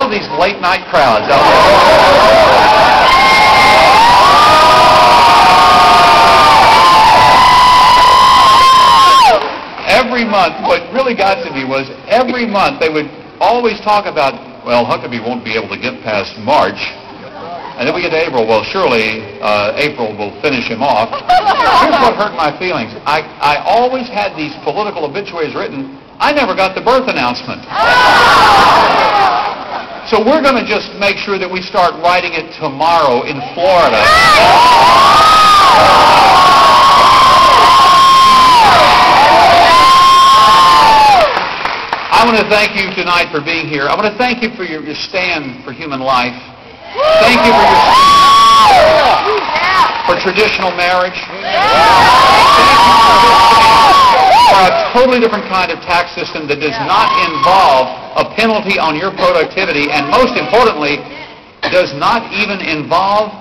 of these late night crowds out there. Every month, what really got to me was every month they would always talk about, well, Huckabee won't be able to get past March. And then we get to April. Well, surely April will finish him off. Here's what hurt my feelings. I always had these political obituaries written. I never got the birth announcement. So we're going to just make sure that we start writing it tomorrow in Florida. I want to thank you tonight for being here. I want to thank you for your stand for human life. Thank you for your for traditional marriage. Thank you for a totally different kind of tax system that does not involve a penalty on your productivity, and most importantly, does not even involve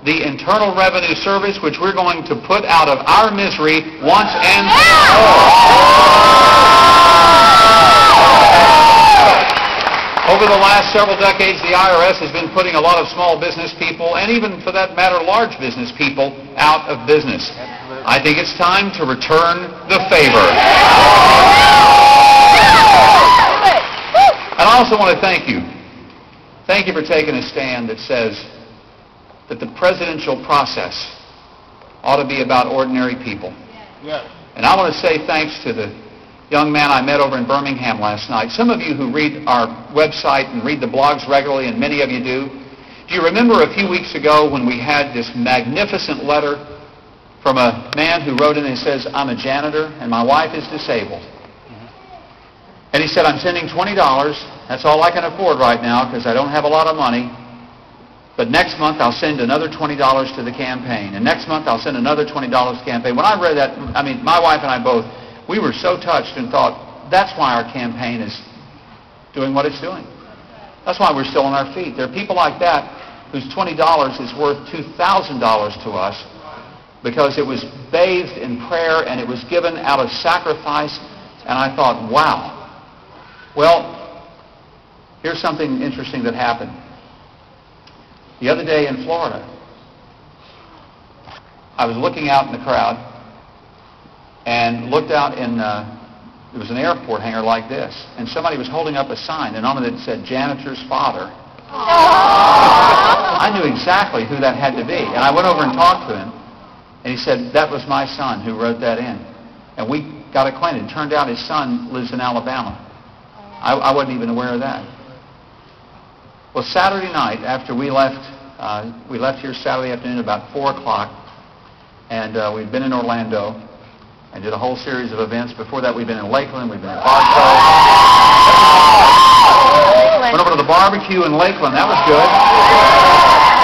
the Internal Revenue Service, which we're going to put out of our misery once and for all. Over the last several decades, the IRS has been putting a lot of small business people, and even for that matter, large business people, out of business. I think it's time to return the favor. And I also want to thank you. Thank you for taking a stand that says that the presidential process ought to be about ordinary people. And I want to say thanks to the young man I met over in Birmingham last night. Some of you who read our website and read the blogs regularly, and many of you do you remember a few weeks ago when we had this magnificent letter from a man who wrote in and says, I'm a janitor and my wife is disabled. And he said, I'm sending $20. That's all I can afford right now because I don't have a lot of money. But next month I'll send another $20 to the campaign. And next month I'll send another $20 to the campaign. When I read that, I mean, my wife and I both, we were so touched and thought, that's why our campaign is doing what it's doing. That's why we're still on our feet. There are people like that whose $20 is worth $2,000 to us because it was bathed in prayer and it was given out of sacrifice. And I thought, wow. Well, here's something interesting that happened. The other day in Florida, I was looking out in the crowd and looked out in, it was an airport hangar like this, and somebody was holding up a sign, and on it said, Janitor's Father. I knew exactly who that had to be, and I went over and talked to him, and he said, that was my son who wrote that in. And we got acquainted. It turned out his son lives in Alabama. I wasn't even aware of that. Well, Saturday night, after we left here Saturday afternoon about 4 o'clock, and we'd been in Orlando, and did a whole series of events. Before that, we'd been in Lakeland, we'd been in Bartow. Went over to the barbecue in Lakeland, that was good.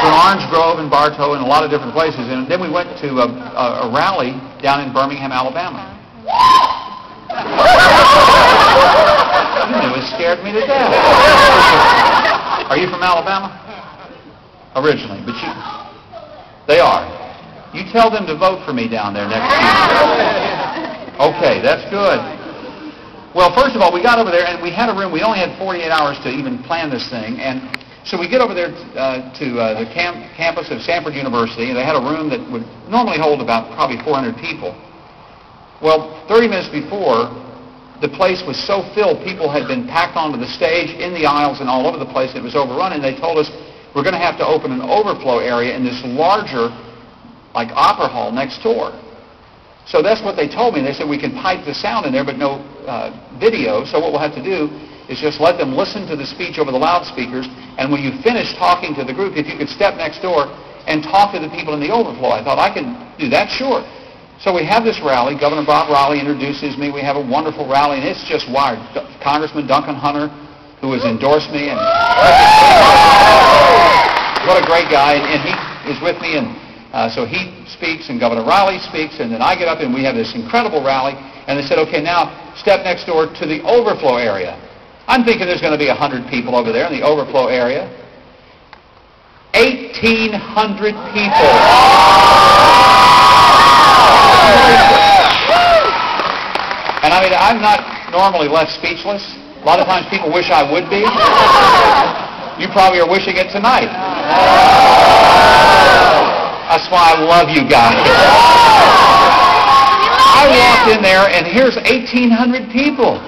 To Orange Grove and Bartow and a lot of different places. And then we went to a rally down in Birmingham, Alabama. It scared me to death. Are you from Alabama? Originally, but they are. You tell them to vote for me down there next Tuesday. Okay, that's good. Well, first of all, we got over there and we had a room. We only had 48 hours to even plan this thing. And so we get over there to the campus of Stanford University, and they had a room that would normally hold about probably 400 people. Well, 30 minutes before, the place was so filled, people had been packed onto the stage, in the aisles, and all over the place. It was overrun, and they told us we're going to have to open an overflow area in this larger, like, opera hall next door. So that's what they told me. They said we can pipe the sound in there, but no video. So what we'll have to do is just let them listen to the speech over the loudspeakers, and when you finish talking to the group, if you could step next door and talk to the people in the overflow. I thought, I can do that, sure. So we have this rally. Governor Bob Raleigh introduces me. We have a wonderful rally, and it's just wired. Congressman Duncan Hunter, who has endorsed me, and what a great guy, and he is with me, and so he speaks, and Governor Raleigh speaks, and then I get up, and we have this incredible rally, and they said, okay, now step next door to the overflow area. I'm thinking there's going to be 100 people over there in the overflow area. 1,800 people. And I mean, I'm not normally left speechless. A lot of times people wish I would be. you probably are wishing it tonight. That's why I love you guys. I walked in there, and here's 1,800 people.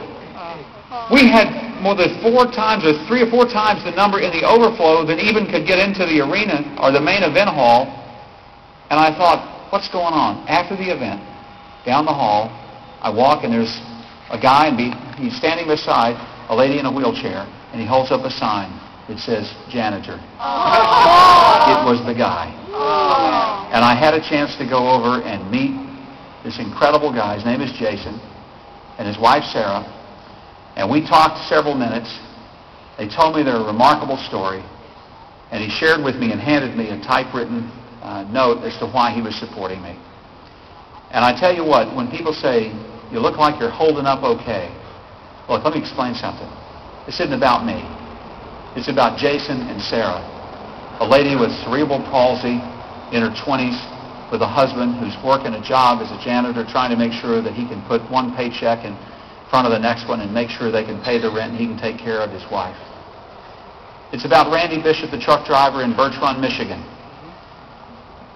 We had more than 4 times or 3 or 4 times the number in the overflow that even could get into the arena or the main event hall. And I thought, what's going on? After the event, down the hall, I walk, and there's a guy, and he's standing beside a lady in a wheelchair, and he holds up a sign that says janitor. It was the guy. And I had a chance to go over and meet this incredible guy. His name is Jason, and his wife Sarah. And we talked several minutes. They told me their remarkable story, and he shared with me and handed me a typewritten note as to why he was supporting me. And I tell you what, when people say, you look like you're holding up okay, look, let me explain something. This isn't about me. It's about Jason and Sarah, a lady with cerebral palsy in her 20s with a husband who's working a job as a janitor, trying to make sure that he can put one paycheck in front of the next one and make sure they can pay the rent and he can take care of his wife. It's about Randy Bishop, the truck driver in Birch Run, Michigan,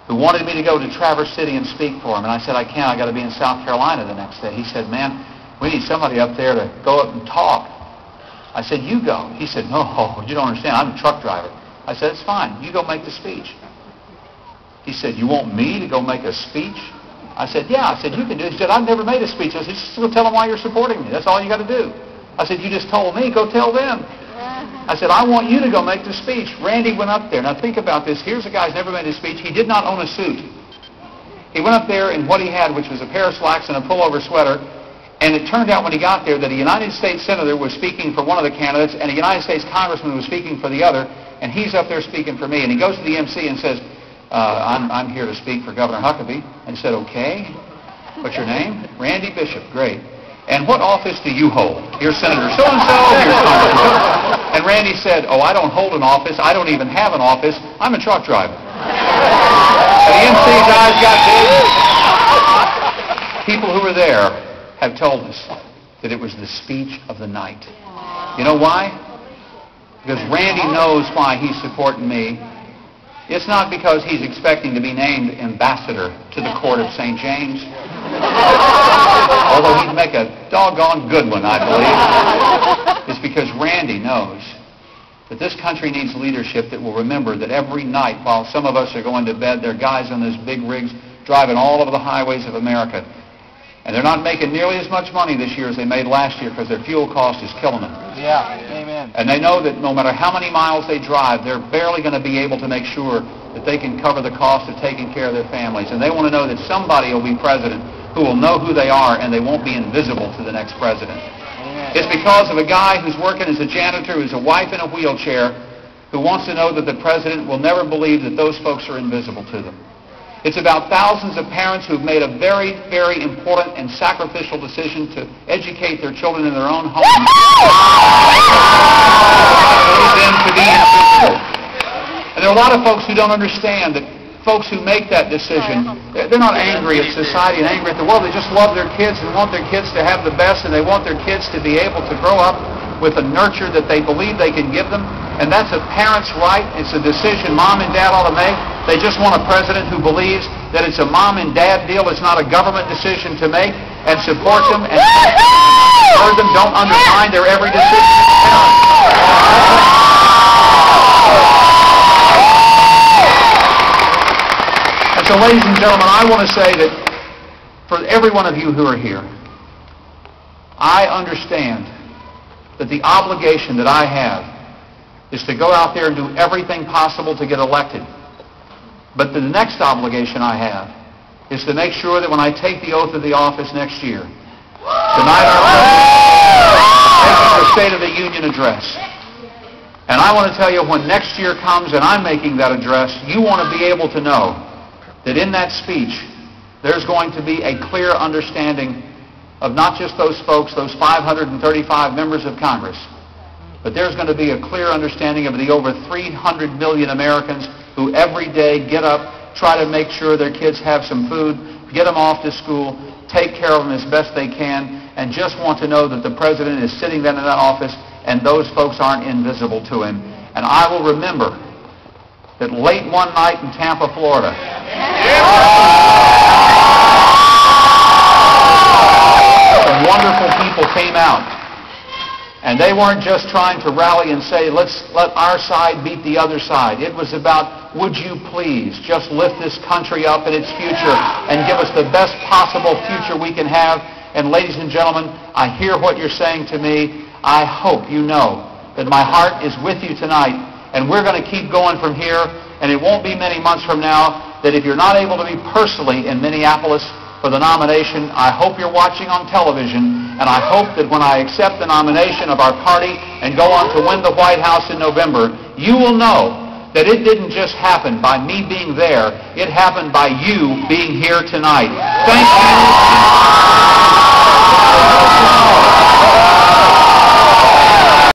who wanted me to go to Traverse City and speak for him. And I said, I can't. I got to be in South Carolina the next day. He said, man, we need somebody up there to go up and talk. I said, you go. He said, no, you don't understand. I'm a truck driver. I said, it's fine. You go make the speech. He said, you want me to go make a speech? I said, yeah. I said, you can do it. He said, I've never made a speech. I said, just go tell them why you're supporting me. That's all you got to do. I said, you just told me. Go tell them. I said, I want you to go make the speech. Randy went up there. Now think about this. Here's a guy who's never made a speech. He did not own a suit. He went up there in what he had, which was a pair of slacks and a pullover sweater. And it turned out when he got there that a United States Senator was speaking for one of the candidates and a United States Congressman was speaking for the other. And he's up there speaking for me. And he goes to the MC and says, I'm here to speak for Governor Huckabee. And he said, okay. What's your name? Randy Bishop. Great. And what office do you hold? You're Senator so-and-so. You're Congressman. And Randy said, oh, I don't hold an office. I don't even have an office. I'm a truck driver. And the MC's eyes got big. People who were there have told us that it was the speech of the night. You know why? Because Randy knows why he's supporting me. It's not because he's expecting to be named ambassador to the court of St. James. Although he'd make a doggone good one, I believe. It's because Randy knows that this country needs leadership that will remember that every night while some of us are going to bed, there are guys on those big rigs driving all over the highways of America. And they're not making nearly as much money this year as they made last year because their fuel cost is killing them. Yeah, amen. And they know that no matter how many miles they drive, they're barely going to be able to make sure that they can cover the cost of taking care of their families. And they want to know that somebody will be president who will know who they are and they won't be invisible to the next president. Amen. It's because of a guy who's working as a janitor, who's a wife in a wheelchair, who wants to know that the president will never believe that those folks are invisible to them. It's about thousands of parents who've made a very, very important and sacrificial decision to educate their children in their own homes. Them to be invisible. And there are a lot of folks who don't understand that folks who make that decision, they're not angry at society and angry at the world. They just love their kids and want their kids to have the best, and they want their kids to be able to grow up with a nurture that they believe they can give them. And that's a parent's right. It's a decision mom and dad ought to make. They just want a president who believes that it's a mom and dad deal. It's not a government decision to make, and supports them and support them. Don't undermine their every decision. And so, ladies and gentlemen, I want to say that for every one of you who are here, I understand that the obligation that I have is to go out there and do everything possible to get elected. But the next obligation I have is to make sure that when I take the oath of the office next year, tonight our president is making the State of the Union address. And I want to tell you, when next year comes and I'm making that address, you want to be able to know that in that speech, there's going to be a clear understanding of not just those folks, those 535 members of Congress, but there's going to be a clear understanding of the over 300 million Americans who every day get up, try to make sure their kids have some food, get them off to school, take care of them as best they can, and just want to know that the president is sitting there in that office and those folks aren't invisible to him. And I will remember that late one night in Tampa, Florida, some wonderful people came out. And they weren't just trying to rally and say, let's let our side beat the other side. It was about, would you please just lift this country up in its future and give us the best possible future we can have. And ladies and gentlemen, I hear what you're saying to me. I hope you know that my heart is with you tonight. And we're going to keep going from here. And it won't be many months from now that if you're not able to be personally in Minneapolis for the nomination, I hope you're watching on television. And I hope that when I accept the nomination of our party and go on to win the White House in November, you will know that it didn't just happen by me being there. It happened by you being here tonight. Thank you.